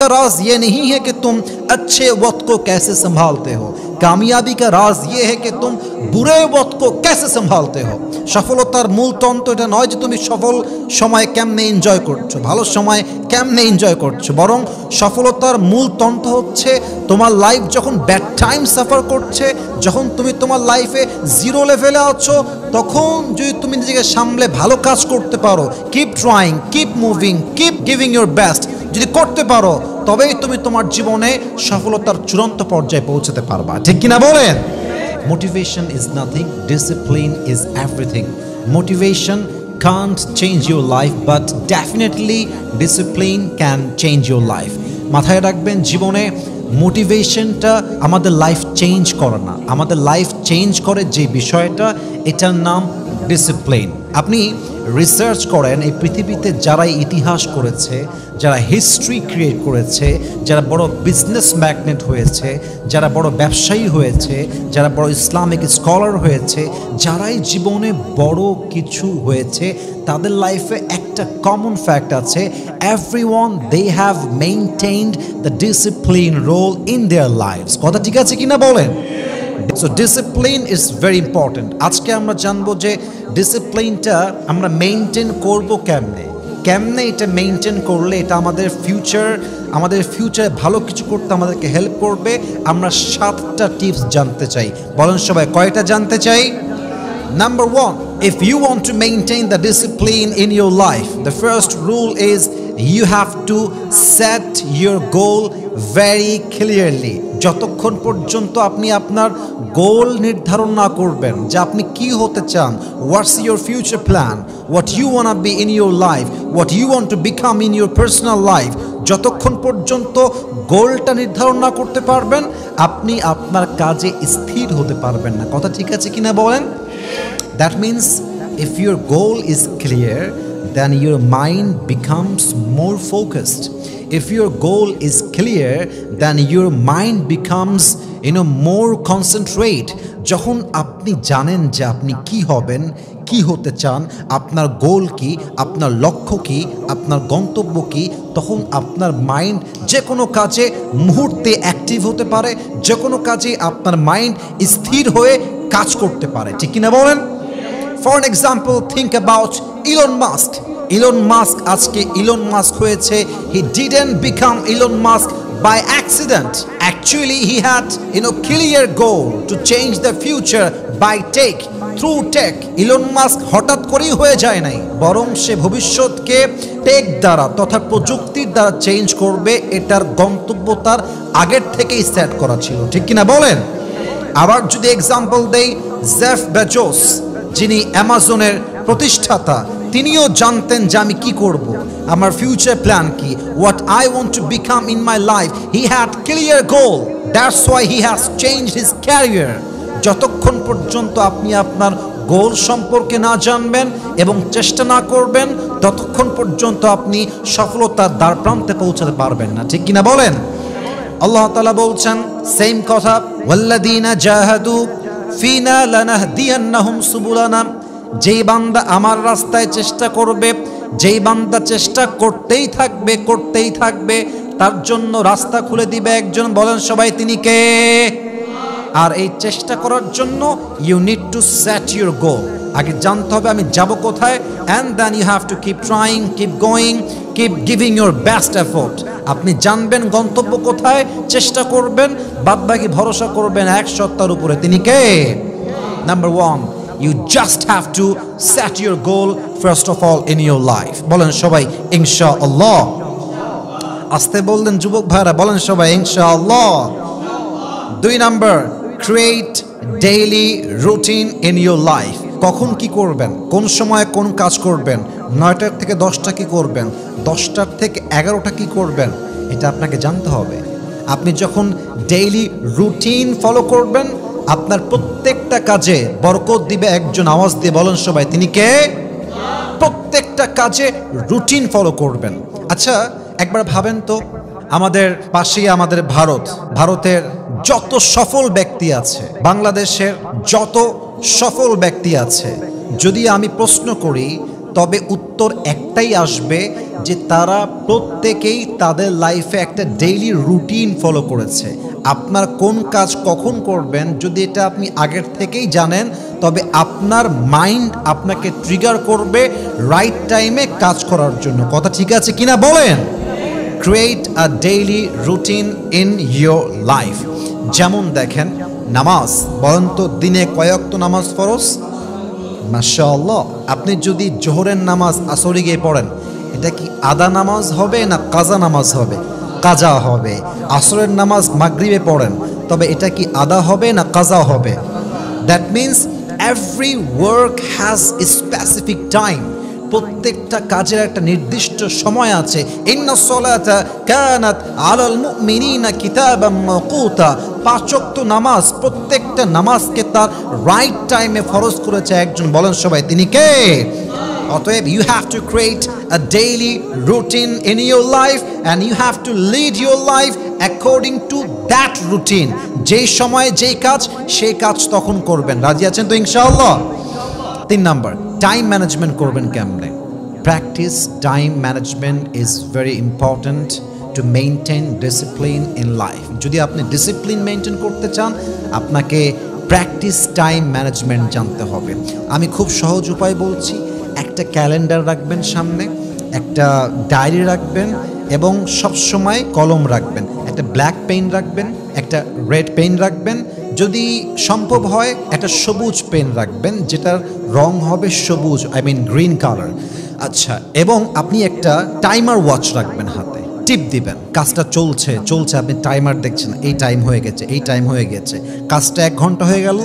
का राज ये नहीं है कि तुम अच्छे वक्त को कैसे संभालते हो, कामयाबी का राज ये है कि तुम बुरे वक्त को कैसे संभालते हो। সফলতার মূল তন্ত্র এটা নয় যে তুমি সফল সময় কেমনে এনজয় করছো, ভালো সময় কেমনে এনজয় করছো, বরং সফলতার মূল তন্ত্র হচ্ছে তোমার লাইফ যখন ব্যাড টাইম সাফার করছে, যখন তুমি তোমার লাইফে জিরো লেভেলে আছো, তখন যদি তুমি নিজেকে সামলে ভালো কাজ করতে পারো, keep trying, keep moving, keep giving your best, যদি করতে পারো তবেই তুমি তোমার জীবনে সফলতার চূড়ান্ত পর্যায়ে পৌঁছাতে পারবা। ঠিক কিনা বলেন? Motivation is nothing, discipline is everything. Motivation can't change your life, but definitely discipline can change your life. মাথায় রাখবেন, জীবনে মোটিভেশনটা আমাদের লাইফ চেঞ্জ করে না, আমাদের লাইফ চেঞ্জ করে যে বিষয়টা, এটার নাম ডিসিপ্লিন। আপনি রিসার্চ করেন, এই পৃথিবীতে যারা ইতিহাস করেছে, যারা হিস্ট্রি ক্রিয়েট করেছে, যারা বড় বিজনেস ম্যাগনেট হয়েছে, যারা বড় ব্যবসায়ী হয়েছে, যারা বড় ইসলামিক স্কলার হয়েছে, যারাই জীবনে বড় কিছু হয়েছে, তাদের লাইফে একটা কমন ফ্যাক্ট আছে, everyone they have maintained the discipline role in their lifes. কথা ঠিক আছে কিনা বলেন? So discipline is very important. আজকে আমরা জানবো যে ডিসিপ্লিনটা আমরা মেনটেন করবো কেমনে, কেমনে এটা মেনটেন করলে এটা আমাদের ফিউচারে ভালো কিছু করতে আমাদেরকে হেল্প করবে। আমরা 7টা টিপস জানতে চাই। বলেন সবাই, কয়টা জানতে চাই? Number 1, if you want to maintain the discipline in your life, the first rule is you have to set your goal very clearly. যতক্ষণ পর্যন্ত আপনি আপনার গোল নির্ধারণ না করবেন যে আপনি কি হতে চান, what's your future plan, what you want be in your life, what you want to become in your personal life, যতক্ষণ পর্যন্ত গোলটা নির্ধারণ না করতে পারবেন আপনি আপনার কাজে স্থির হতে পারবেন না। কথা ঠিক আছে কিনা বলেন? That means if your goal is clear, then your mind becomes more focused. If your goal is clear, then your mind becomes more concentrate. যখন আপনি জানেন যে আপনি কি হবেন, কি হতে চান, আপনার গোল কি, আপনার লক্ষ্য কি, আপনার গন্তব্য কি, তখন আপনার মাইন্ড যে কোনো কাজে মুহূর্তে অ্যাক্টিভ হতে পারে, যে কোনো কাজে আপনার মাইন্ড স্থির হয়ে কাজ করতে পারে। ঠিক কিনা বলেন? For an example, think about Elon Musk. Elon Musk আজকে Elon Musk হয়েছে, he didn't become Elon Musk by accident. Actually he had clear goal to change the future by through tech. Elon Musk হঠাৎ করেই হয়ে যায় নাই, বরং সে ভবিষ্যৎকে take দ্বারা তথা প্রযুক্তির দ্বারা চেঞ্জ করবে, এটার গন্তব্য তার আগের থেকেই সেট করা ছিল। ঠিক কিনা বলেন? আবার যদি এক্সাম্পল দেই, জেফ বেজোস যিনি অ্যামাজনের প্রতিষ্ঠাতা, তিনিও জানতেন যে আমি কি করব, আমার ফিউচার প্ল্যান কি, what I want to become in my life. He had clear goal, that's why he has changed his career. যতক্ষণ পর্যন্ত আপনি আপনার গোল সম্পর্কে না জানবেন এবং চেষ্টা না করবেন, ততক্ষণ পর্যন্ত আপনি সফলতার দ্বার প্রান্তে পৌঁছাতে পারবেন না। ঠিক কিনা বলেন? আল্লাহ তাআলা বলছেন সেম কথা, ওয়াল্লাযীনা জাহাদু ফিনা লানাহদিয়ান্নাহুম সুবুলানা। যেই বান্দা আমার রাস্তায় চেষ্টা করবে, যেই বান্দা চেষ্টা করতেই থাকবে, তার জন্য রাস্তা খুলে দিবে একজন। বলেন সবাই, তিনি কে? আর এই চেষ্টা করার জন্য you need to set your goal. আগে জানতে হবে আমি যাব কোথায়, and then you have to keep trying, keep going, keep giving your best effort. আপনি জানবেন গন্তব্য কোথায়, চেষ্টা করবেন, বাদবাকি ভরসা করবেন এক সত্তার উপরে, তিনি কে? Number 1, you just have to set your goal first of all in your life. বলেন সবাই ইনশাআল্লাহ। আস্তে বললেন যুবক ভাইরা, বলেন সবাই ইনশাআল্লাহ। 2 number, create daily routine in your life. কখন কি করবেন, কোন সময় কোন কাজ করবেন, 9টার থেকে 10টা কি করবেন, 10টার থেকে 11টা কি করবেন, এটা আপনাকে জানতে হবে। আপনি যখন ডেইলি রুটিন ফলো করবেন, আপনার প্রত্যেকটা কাজে বরকত দিবে একজন। আওয়াজ দিয়ে বলেন সবাই, তিনি কে? প্রত্যেকটা কাজে রুটিন ফলো করবেন। আচ্ছা একবার ভাবেন তো, আমাদের পাশেই আমাদের ভারতের যত সফল ব্যক্তি আছে, বাংলাদেশের যত সফল ব্যক্তি আছে, যদি আমি প্রশ্ন করি তবে উত্তর একটাই আসবে যে তারা প্রত্যেকেই তাদের লাইফে একটা ডেইলি রুটিন ফলো করেছে। আপনার কোন কাজ কখন করবেন যদি এটা আপনি আগের থেকেই জানেন, তবে আপনার মাইন্ড আপনাকে ট্রিগার করবে রাইট টাইমে কাজ করার জন্য। কথা ঠিক আছে কিনা বলেন? Create a daily routine in your life. যেমন দেখেন নামাজ, বলেন তো দিনে কয় ওয়াক্ত নামাজ ফরজ? মাশাআল্লাহ। আপনি যদি জোহরের নামাজ আসরে গিয়ে পড়েন, এটা কি আদা নামাজ হবে না কাজা নামাজ হবে? কাজা হবে। আসরের নামাজ মাগরিবে পড়েন, তবে এটা কি আদা হবে না কাজা হবে? That means every work has a specific time. প্রত্যেকটা কাজের একটা নির্দিষ্ট সময় আছে। ইন্নাস সালাতা কানাত আলাল মুমিনিনা কিতাবাম মাওকুতা। পাঁচ ওয়াক্ত নামাজ, প্রত্যেকটা নামাজকে তার রাইট টাইমে ফরজ করেছে একজন, বলেন সবাই তিনি কে? অতএব you have to create a daily routine in your life and you have to lead your life according to that routine. যেই সময়ে যেই কাজ সেই কাজ তখন করবেন। রাজি আছেন তো ইনশাআল্লাহ? 3 নাম্বার, টাইম ম্যানেজমেন্ট করবেন কেমনে? Practice time management is very important to maintain discipline in life. যদি আপনি ডিসিপ্লিন মেনটেন করতে চান, আপনাকে প্র্যাকটিস টাইম ম্যানেজমেন্ট জানতে হবে। আমি খুব সহজ উপায় বলছি। একটা ক্যালেন্ডার রাখবেন সামনে, একটা ডায়েরি রাখবেন এবং সবসময় কলম রাখবেন। একটা ব্ল্যাক পেন রাখবেন, একটা রেড পেন রাখবেন, যদি সম্ভব হয় একটা সবুজ পেন রাখবেন যেটার রং হবে সবুজ, আই মিন গ্রিন কালার। আচ্ছা, এবং আপনি একটা টাইমার ওয়াচ রাখবেন হাতে, টিপ দিবেন। কাজটা চলছে চলছে, আপনি টাইমার দেখছেন, এই টাইম হয়ে গেছে, এই টাইম হয়ে গেছে, কাজটা 1 ঘন্টা হয়ে গেল।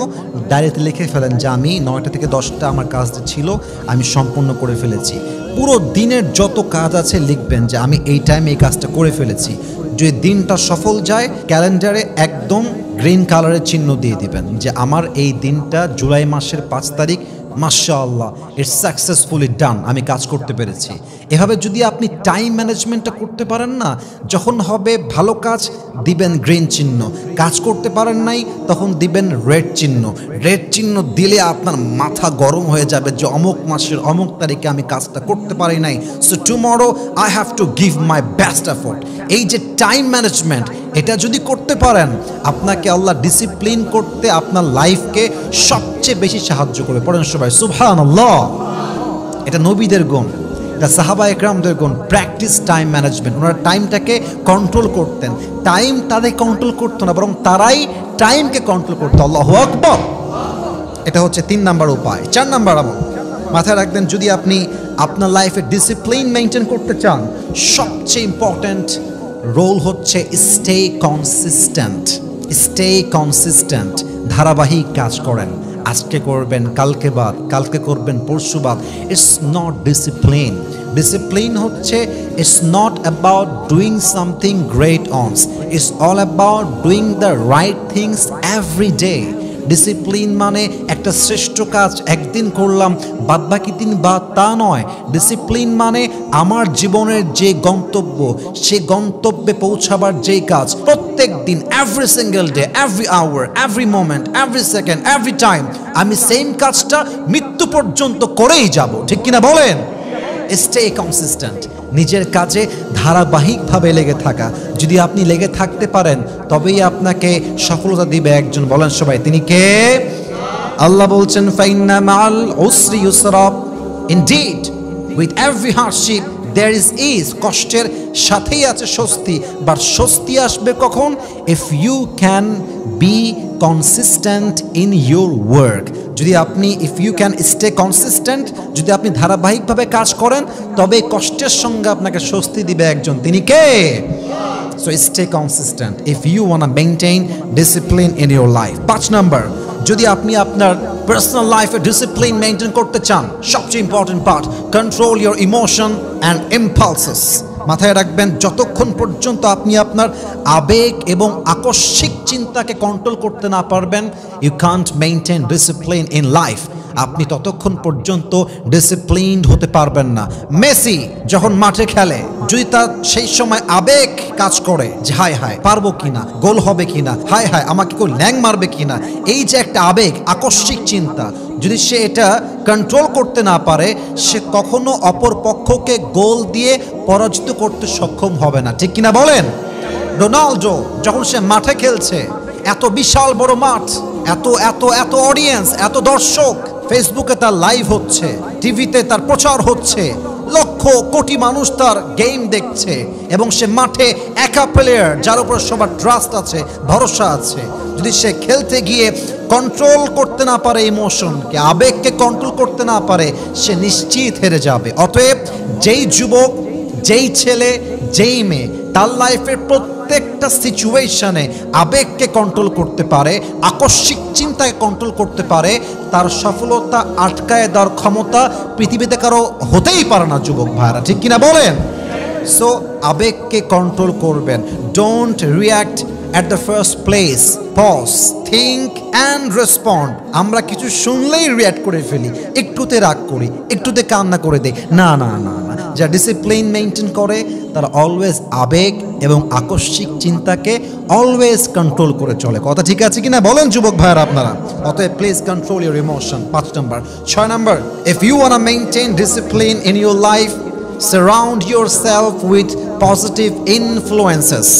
ডায়েরিতে লিখে ফেলেন যে আমি 9টা থেকে 10টা আমার কাজটা ছিল, আমি সম্পূর্ণ করে ফেলেছি। পুরো দিনের যত কাজ আছে লিখবেন যে আমি এই টাইমে এই কাজটা করে ফেলেছি। যদি দিনটা সফল যায়, ক্যালেন্ডারে একদম গ্রিন কালারের চিহ্ন দিয়ে দিবেন যে আমার এই দিনটা জুলাই মাসের 5 তারিখ, মাশাআল্লাহ ইটস সাকসেসফুলি ডান, আমি কাজ করতে পেরেছি। এভাবে যদি আপনি টাইম ম্যানেজমেন্টটা করতে পারেন না, যখন হবে ভালো কাজ দিবেন গ্রিন চিহ্ন, কাজ করতে পারেন নাই তখন দিবেন রেড চিহ্ন। রেড চিহ্ন দিলে আপনার মাথা গরম হয়ে যাবে যে অমুক মাসের অমুক তারিখে আমি কাজটা করতে পারি নাই, so tomorrow I have to give my best effort. এই যে টাইম ম্যানেজমেন্ট, এটা যদি করতে পারেন, আপনাকে আল্লাহ ডিসিপ্লিন করতে আপনার লাইফকে সবচেয়ে বেশি সাহায্য করবে। পড়েন সবাই সুবহানাল্লাহ। এটা নবীদের গুণ, এটা সাহাবা একরামদের গুণ। Practice time management. ওনারা টাইমটাকে কন্ট্রোল করতেন। টাইম তাদের কন্ট্রোল করতো না, বরং তারাই টাইমকে কন্ট্রোল করতো। আল্লাহু আকবার। এটা হচ্ছে 3 নাম্বার উপায়। 4 নাম্বার আমল মাথায় রাখবেন, যদি আপনি আপনার লাইফে ডিসিপ্লিন মেনটেন করতে চান, সবচেয়ে ইম্পর্ট্যান্ট রোল হচ্ছে স্টে কনসিস্টেন্ট। স্টে কনসিস্টেন্ট, ধারাবাহিক কাজ করেন। আজকে করবেন কালকে বাদ, কালকে করবেন পরশু বাদ। It's not discipline. ডিসিপ্লিন হচ্ছে it's not about doing something great once, it's all about doing the right things every day. Discipline মানে একটা শ্রেষ্ঠ কাজ একদিন করলাম বাদবাকি দিন বাদ, তা নয়। ডিসিপ্লিন মানে আমার জীবনের যে গন্তব্য, সে গন্তব্যে পৌঁছাবার যেই কাজ প্রত্যেক দিন, every single day, every hour, every moment, every second, every time আমি সেম কাজটা মৃত্যু পর্যন্ত করেই যাব। ঠিক কিনা বলেন? স্টে কনসিস্টেন্ট, নিজের কাজে ধারাবাহিকভাবে লেগে থাকা। যদি আপনি লেগে থাকতে পারেন, তবেই আপনাকে সফলতা দিবে একজন, বলেন সবাই তিনি কে? আল্লাহ বলছেন ফাইন্না মাল উসরি ইউসরা, indeed with every hardship there is ease. কষ্টের সাথেই আছে স্বস্তি। বাট স্বস্তি আসবে কখন? If you can be consistent in your work. যদি আপনি if you can stay consistent, যদি আপনি ধারাবাহিকভাবে কাজ করেন, তবে কষ্টের সঙ্গে আপনাকে স্বস্তি দিবে একজন, তিনি কে? So stay consistent if you want maintain discipline in your life. 5 number, যদি আপনি আপনার পার্সোনাল লাইফে ডিসিপ্লিন মেইনটেইন করতে চান, সবচেয়ে important part, control your emotion and impulses. মাথায় রাখবেন, যতক্ষণ পর্যন্ত আপনি আপনার আবেগ এবং আকস্মিক চিন্তাকে কন্ট্রোল করতে না পারবেন, you can't maintain discipline in life. আপনি ততক্ষণ পর্যন্ত ডিসিপ্লিনড হতে পারবেন না। মেসি যখন মাঠে খেলে, যদি তার সেই সময় আবেগ কাজ করে যে হায় হায় পারবো কিনা, গোল হবে কিনা, হায় হায় আমাকে কেউ ল্যাং মারবে কিনা, এই যে একটা আবেগ, আকস্মিক চিন্তা, যদি সে এটা কন্ট্রোল করতে না পারে, সে কখনো অপর পক্ষকে গোল দিয়ে পরাজিত করতে সক্ষম হবে না। ঠিক কিনা বলেন? রোনাল্ডো যখন সে মাঠে খেলছে, এত বিশাল বড় মাঠ, এত এত এত অডিয়েন্স, এত দর্শক, ফেসবুকে তার লাইভ হচ্ছে, টিভিতে তার প্রচার হচ্ছে, লক্ষ কোটি মানুষ তার গেম দেখছে, এবং সে মাঠে একা প্লেয়ার যার উপর সবার ট্রাস্ট আছে, ভরসা আছে। যদি সে খেলতে গিয়ে কন্ট্রোল করতে না পারে ইমোশনকে, আবেগকে কন্ট্রোল করতে না পারে, সে নিশ্চিত হেরে যাবে। অতএব যেই যুবক, যেই ছেলে, যেই মেয়ে তার লাইফের প্রত্যেকটা সিচুয়েশনে আবেগকে কন্ট্রোল করতে পারে, আকস্মিক চিন্তাকে কন্ট্রোল করতে পারে, তার সফলতা আটকায় দেওয়ার ক্ষমতা পৃথিবীতে কারো হতেই পারে না যুবক ভাইরা। ঠিক কিনা বলেন? সো আবেগকে কন্ট্রোল করবেন। Don't react at the first place. Pause, think and respond. আমরা কিছু শুনলেই রিঅ্যাক্ট করে ফেলি, একটুতে রাগ করি, একটুতে কান্না করে দেই। না না না না, যা ডিসিপ্লিন মেনটেন করে তারা অলওয়েজ আবেগ এবং আকস্মিক চিন্তাকে অলওয়েজ কন্ট্রোল করে চলে। কথা ঠিক আছে কিনা বলেন যুবক ভাইরা আপনারা? অতএব please control your emotion. 5 number. 6 number, if you want to maintain discipline in your life, surround yourself with positive influences.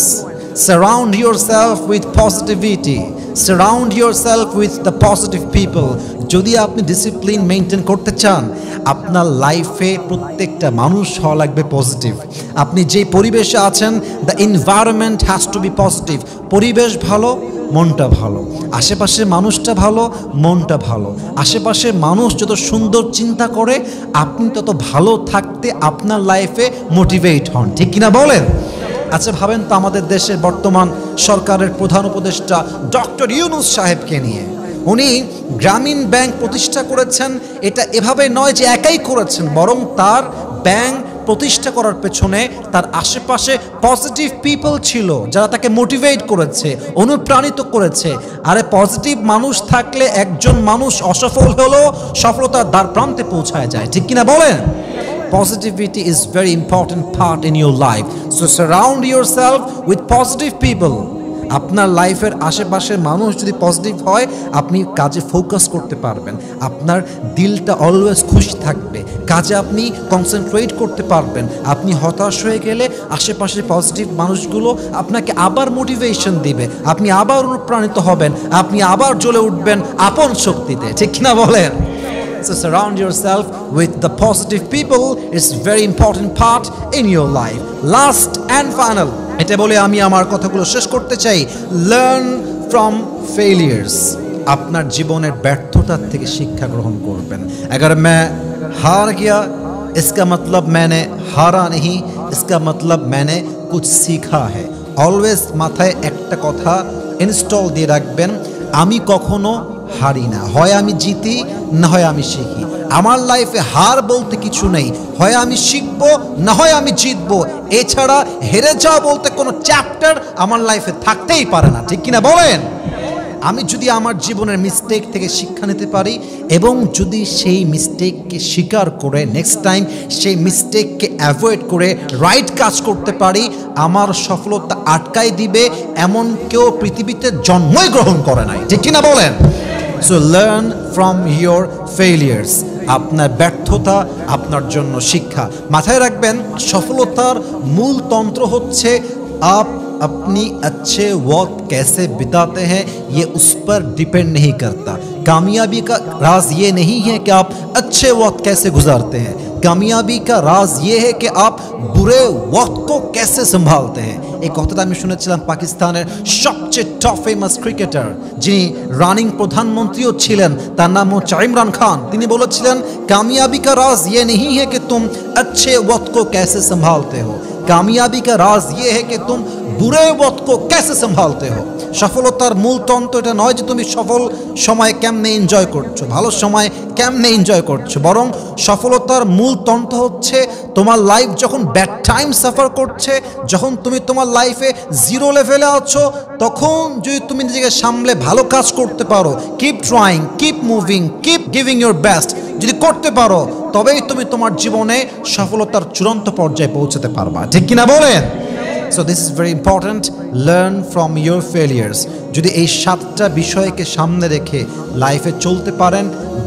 Surround yourself with positivity. Surround yourself with the positive people. যদি আপনি ডিসিপ্লিন মেনটেন করতে চান, আপনার লাইফে প্রত্যেকটা মানুষ হওয়া লাগবে পজিটিভ। আপনি যে পরিবেশে আছেন, the environment has to be positive. পরিবেশ ভালো, মনটা ভালো, আশেপাশের মানুষটা ভালো, মনটা ভালো। আশেপাশের মানুষ যত সুন্দর চিন্তা করে, আপনি তত ভালো থাকতে আপনার লাইফে মোটিভেট হন। ঠিক কিনা বলেন? আচ্ছা ভাবেন তো আমাদের দেশের বর্তমান সরকারের প্রধান উপদেষ্টা ডক্টর ইউনূস সাহেবকে নিয়ে। উনি গ্রামীণ ব্যাংক প্রতিষ্ঠা করেছেন। এটা এভাবে নয় যে একাই করেছেন, বরং তার ব্যাংক প্রতিষ্ঠা করার পেছনে তার আশেপাশে পজিটিভ পিপল ছিল, যারা তাকে মোটিভেট করেছে, অনুপ্রাণিত করেছে। আরে পজিটিভ মানুষ থাকলে একজন মানুষ অসফল হলেও সফলতার দ্বার প্রান্তে পৌঁছায় যায়। ঠিক কিনা বলেন? Positivity is very important part in your life. So surround yourself with positive people. আপনার লাইফের আশেপাশের মানুষ যদি পজিটিভ হয়, আপনি কাজে ফোকাস করতে পারবেন, আপনার দিলটা অলওয়েজ খুশি থাকবে, কাজে আপনি কনসেন্ট্রেট করতে পারবেন। আপনি হতাশ হয়ে গেলে আশেপাশের পজিটিভ মানুষগুলো আপনাকে আবার মোটিভেশন দিবে, আপনি আবার অনুপ্রাণিত হবেন, আপনি আবার জ্বলে উঠবেন আপন শক্তিতে। ঠিক কিনা বলেন? So surround yourself with the positive people. It's very important part in your life. Last and final, এটা বলে আমি আমার কথাগুলো শেষ করতে চাই। Learn from failures. আপনার জীবনের ব্যর্থতা থেকে শিক্ষা গ্রহণ করবেন। अगर मैं हार गया, इसका मतलब मैंने हारा नहीं, इसका मतलब मैंने कुछ सीखा है। Always মাথায় একটা কথা ইনস্টল দিয়ে রাখবেন, আমি কখনো হারি না, হয় আমি জিতি না হয় আমি শিখি। আমার লাইফে হার বলতে কিছু নেই, হয় আমি শিখবো না হয় আমি জিতবো। এছাড়া হেরে যাওয়া বলতে কোনো চ্যাপ্টার আমার লাইফে থাকতেই পারে না। ঠিক কিনা বলেন? আমি যদি আমার জীবনের মিস্টেক থেকে শিক্ষা নিতে পারি এবং যদি সেই মিস্টেককে স্বীকার করে নেক্সট টাইম সেই মিস্টেককে অ্যাভয়েড করে রাইট কাজ করতে পারি, আমার সফলতা আটকায় দিবে এমন কেউ পৃথিবীতে জন্মই গ্রহণ করে নাই। ঠিক কিনা বলেন? So learn from your failures. আপনার ব্যর্থতা আপনার জন্য শিক্ষা। মাথায় রাখবেন, সফলতার মূল তন্ত্র হচ্ছে आप अपनी अच्छे वक्त कैसे बिताते हैं ये उस पर डिपेंड नहीं करता। कामयाबी का राज ये नहीं है कि आप अच्छे वक्त कैसे गुजारते हैं, कामयाबी का राज ये है कि आप बुरे वक्त को कैसे संभालते हैं। এই কথাটা আমি শুনেছিলাম পাকিস্তানের সবচেয়ে টপ ফেমাস ক্রিকেটার, যিনি রানিং প্রধানমন্ত্রীও ছিলেন, তার নাম হচ্ছে ইমরান খান। তিনি বলেছিলেন, कामयाबी का राज ये नहीं है कि तुम अच्छे वक्त को कैसे संभालते हो, कामयाबी का राज ये है कि तुम बुरे वक्त को कैसे संभालते हो। সফলতার মূল তন্ত্র এটা নয় যে তুমি সফল সময় কেমনে এনজয় করছো, ভালো সময় কেমনে এনজয় করছো, বরং সফলতার মূল তন্ত্র হচ্ছে তোমার লাইফ যখন ব্যাড টাইম সাফার করছে, যখন তুমি তোমার লাইফে জিরো লেভেলে আছো, তখন যদি তুমি নিজেকে সামলে ভালো কাজ করতে পারো, keep trying, keep moving, keep giving your best, যদি করতে পারো তবেই তুমি তোমার জীবনে সফলতার চূড়ান্ত পর্যায়ে পৌঁছাতে পারবা। ঠিক কিনা বলেন? So this is very important, learn from your failures. যদি এই 7টা বিষয়কে সামনে রেখে লাইফে চলতে পারেন,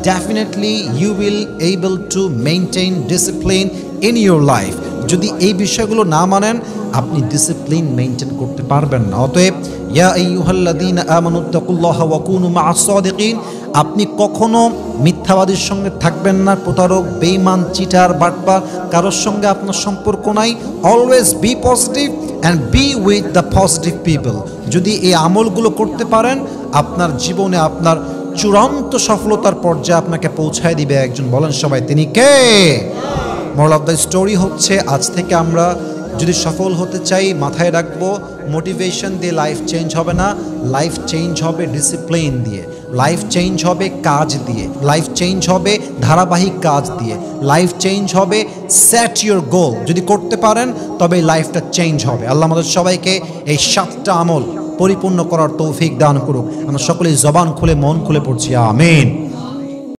definitely you will able to maintain discipline in your life. যদি এই বিষয়গুলো না মানেন, আপনি ডিসিপ্লিন মেনটেন করতে পারবেন না। অতএব ইয়া আইয়ুহাল্লাযীনা আমানুত্তাকুল্লাহা ওয়া কুনু মা'আস সাদিকিন, আপনি কখনো মিথ্যাবাদীর সঙ্গে থাকবেন না, প্রতারক, বেঈমান, চিটার, বাটপার, কারোর সঙ্গে আপনার সম্পর্ক নাই। Always be positive and B with the positive people. যদি এই আমলগুলো করতে পারেন, আপনার জীবনে আপনার চূড়ান্ত সফলতার পর্যায়ে আপনাকে পৌঁছায় দিবে একজন। বলেন সবাই, তিনি কে? মোরাল অফ দ্য স্টোরি হচ্ছে, আজ থেকে আমরা যদি সফল হতে চাই, মাথায় রাখবো মোটিভেশন দিয়ে লাইফ চেঞ্জ হবে না, লাইফ চেঞ্জ হবে ডিসিপ্লিন দিয়ে, লাইফ চেঞ্জ হবে কাজ দিয়ে, লাইফ চেঞ্জ হবে ধারাবাহিক কাজ দিয়ে, লাইফ চেঞ্জ হবে সেট ইউর গোল। যদি করতে পারেন তবে লাইফটা চেঞ্জ হবে। আল্লাহ আমাদের সবাইকে এই 7টা আমল পরিপূর্ণ করার তৌফিক দান করুক। আমরা সকলেই জবান খুলে মন খুলে পড়ছি আমিন।